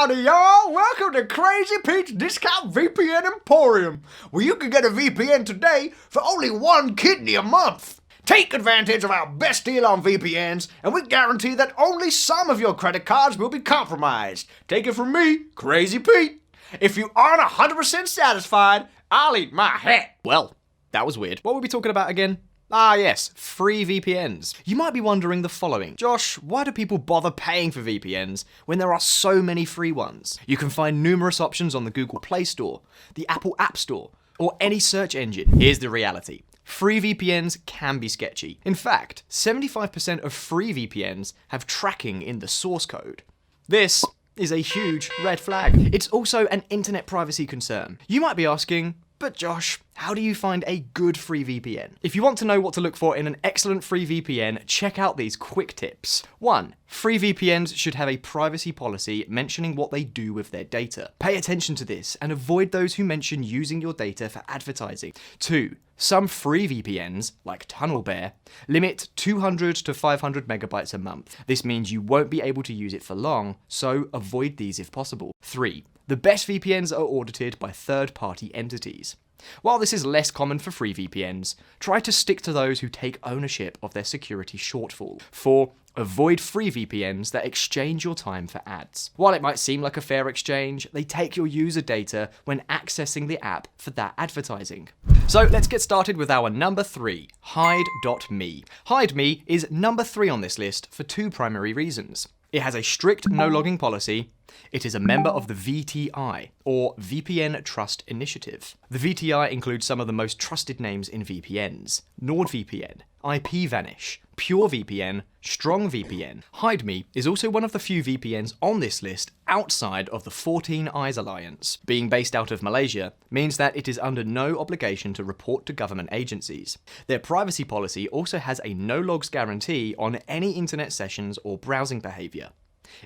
Howdy y'all! Welcome to Crazy Pete's Discount VPN Emporium, where you can get a VPN today for only $1 a month. Take advantage of our best deal on VPNs, and we guarantee that only some of your credit cards will be compromised. Take it from me, Crazy Pete. If you aren't 100% satisfied, I'll eat my hat. Well, that was weird. What were we talking about again? Ah yes, free VPNs. You might be wondering the following. Josh, why do people bother paying for VPNs when there are so many free ones? You can find numerous options on the Google Play Store, the Apple Appstore, or any search engine. Here's the reality. Free VPNs can be sketchy. In fact, 75% of free VPNs have tracking in the source code. This is a huge red flag. It's also an internet privacy concern. You might be asking, but Josh, how do you find a good free VPN? If you want to know what to look for in an excellent free VPN, check out these quick tips. 1. Free VPNs should have a privacy policy mentioning what they do with their data. Pay attention to this and avoid those who mention using your data for advertising. 2. Some free VPNs, like TunnelBear, limit 200 to 500 megabytes a month. This means you won't be able to use it for long, so avoid these if possible. 3. The best VPNs are audited by third-party entities. While this is less common for free VPNs, try to stick to those who take ownership of their security shortfall. 4. Avoid free VPNs that exchange your time for ads. While it might seem like a fair exchange, they take your user data when accessing the app for that advertising. So let's get started with our number 3, Hideme. Hideme is number 3 on this list for 2 primary reasons. It has a strict no-logging policy. It is a member of the VTI, or VPN Trust Initiative. The VTI includes some of the most trusted names in VPNs: NordVPN, IPVanish, PureVPN, StrongVPN. Hideme is also one of the few VPNs on this list outside of the 14 Eyes Alliance. Being based out of Malaysia means that it is under no obligation to report to government agencies. Their privacy policy also has a no-logs guarantee on any internet sessions or browsing behavior.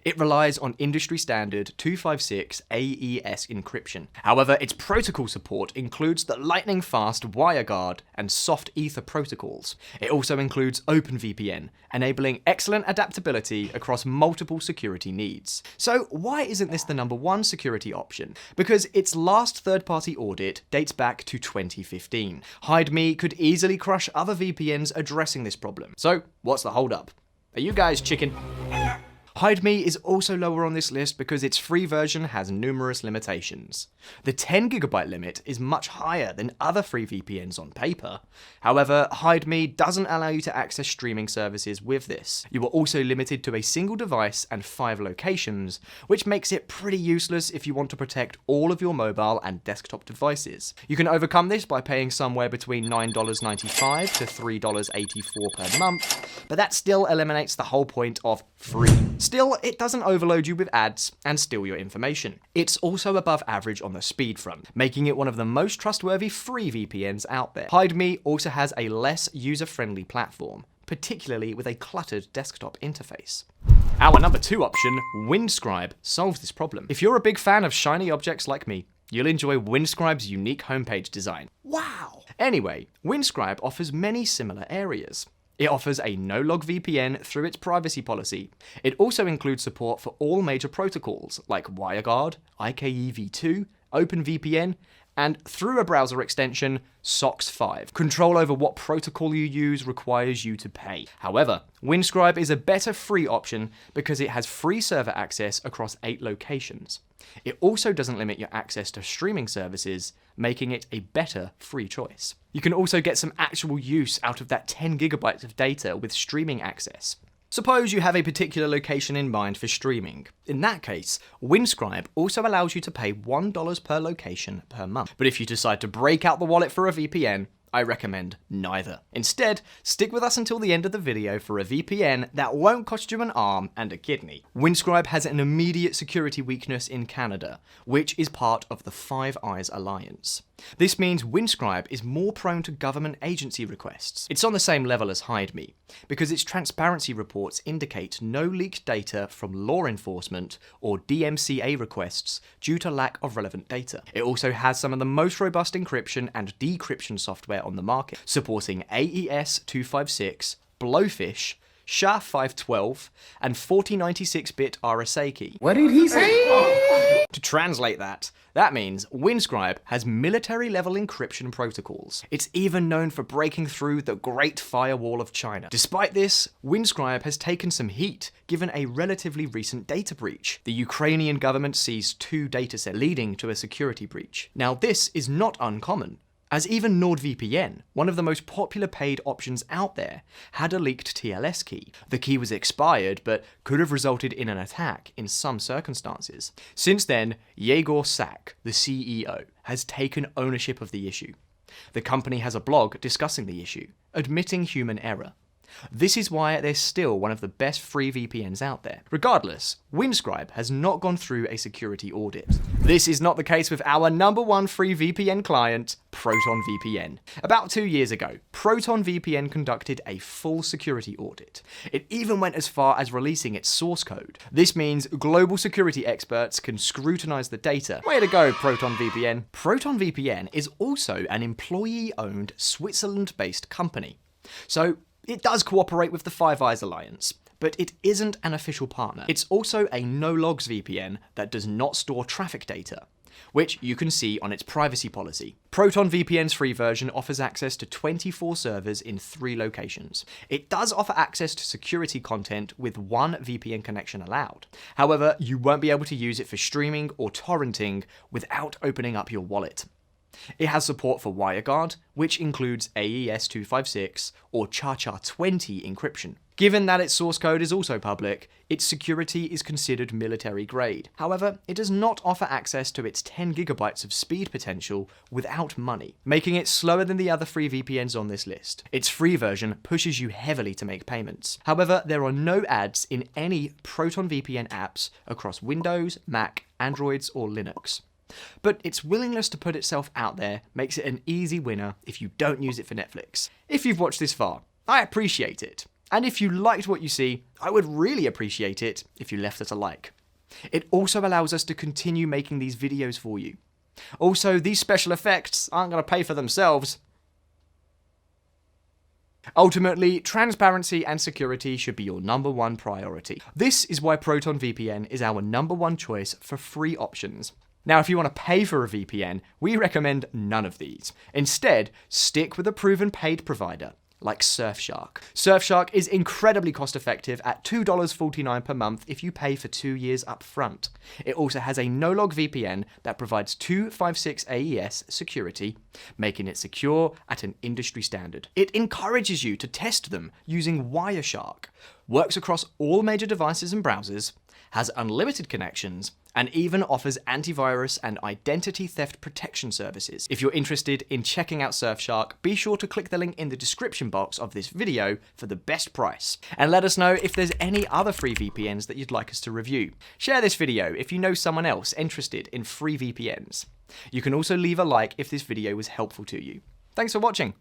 It relies on industry standard 256 AES encryption. However, its protocol support includes the lightning-fast WireGuard and soft ether protocols. It also includes OpenVPN, enabling excellent adaptability across multiple security needs. So why isn't this the number 1 security option? Because its last third-party audit dates back to 2015. Hideme could easily crush other VPNs addressing this problem. So what's the holdup? Are you guys chicken? Hideme is also lower on this list because its free version has numerous limitations. The 10GB limit is much higher than other free VPNs on paper. However, Hideme doesn't allow you to access streaming services with this. You are also limited to a single device and 5 locations, which makes it pretty useless if you want to protect all of your mobile and desktop devices. You can overcome this by paying somewhere between $9.95 to $3.84 per month, but that still eliminates the whole point of free. Still, it doesn't overload you with ads and steal your information. It's also above average on the speed front, making it one of the most trustworthy free VPNs out there. Hideme also has a less user-friendly platform, particularly with a cluttered desktop interface. Our number 2 option, Windscribe, solves this problem. If you're a big fan of shiny objects like me, you'll enjoy Windscribe's unique homepage design. Wow! Anyway, Windscribe offers many similar areas. It offers a no-log VPN through its privacy policy. It also includes support for all major protocols like WireGuard, IKEv2, OpenVPN, and through a browser extension, SOCKS 5. Control over what protocol you use requires you to pay. However, Windscribe is a better free option because it has free server access across 8 locations. It also doesn't limit your access to streaming services, making it a better free choice. You can also get some actual use out of that 10GB of data with streaming access. Suppose you have a particular location in mind for streaming. In that case, Windscribe also allows you to pay $1 per location per month. But if you decide to break out the wallet for a VPN, I recommend neither. Instead, stick with us until the end of the video for a VPN that won't cost you an arm and a kidney. Windscribe has an immediate security weakness in Canada, which is part of the Five Eyes Alliance. This means Windscribe is more prone to government agency requests. It's on the same level as Hideme, because its transparency reports indicate no leaked data from law enforcement or DMCA requests due to lack of relevant data. It also has some of the most robust encryption and decryption software on the market, supporting AES 256, Blowfish, SHA-512, and 4096-bit RSA key. What did he say? To translate that means Windscribe has military-level encryption protocols. It's even known for breaking through the Great Firewall of China. Despite this, Windscribe has taken some heat, given a relatively recent data breach. The Ukrainian government seized 2 datasets, leading to a security breach. Now, this is not uncommon, as even NordVPN, one of the most popular paid options out there, had a leaked TLS key. The key was expired, but could have resulted in an attack in some circumstances. Since then, Yegor Sak, the CEO, has taken ownership of the issue. The company has a blog discussing the issue, admitting human error. This is why they're still one of the best free VPNs out there. Regardless, Windscribe has not gone through a security audit. This is not the case with our #1 free VPN client, ProtonVPN. About 2 years ago, ProtonVPN conducted a full security audit. It even went as far as releasing its source code. This means global security experts can scrutinize the data. Way to go, ProtonVPN. ProtonVPN is also an employee-owned Switzerland-based company. So, it does cooperate with the Five Eyes Alliance, but it isn't an official partner. It's also a no-logs VPN that does not store traffic data, which you can see on its privacy policy. ProtonVPN's free version offers access to 24 servers in 3 locations. It does offer access to security content with 1 VPN connection allowed. However, you won't be able to use it for streaming or torrenting without opening up your wallet. It has support for WireGuard, which includes AES-256 or CHA-20 encryption. Given that its source code is also public, its security is considered military grade. However, it does not offer access to its 10 GB of speed potential without money, making it slower than the other free VPNs on this list. Its free version pushes you heavily to make payments. However, there are no ads in any ProtonVPN apps across Windows, Mac, Androids, or Linux. But its willingness to put itself out there makes it an easy winner if you don't use it for Netflix. If you've watched this far, I appreciate it. And if you liked what you see, I would really appreciate it if you left us a like. It also allows us to continue making these videos for you. Also, these special effects aren't going to pay for themselves. Ultimately, transparency and security should be your #1 priority. This is why ProtonVPN is our #1 choice for free options. Now, if you want to pay for a VPN, we recommend none of these. Instead, stick with a proven paid provider, like Surfshark. Surfshark is incredibly cost-effective at $2.49 per month if you pay for 2 years up front. It also has a no-log VPN that provides 256 AES security, making it secure at an industry standard. It encourages you to test them using Wireshark, works across all major devices and browsers, has unlimited connections, and even offers antivirus and identity theft protection services. If you're interested in checking out Surfshark, be sure to click the link in the description box of this video for the best price. And let us know if there's any other free VPNs that you'd like us to review. Share this video if you know someone else interested in free VPNs. You can also leave a like if this video was helpful to you. Thanks for watching.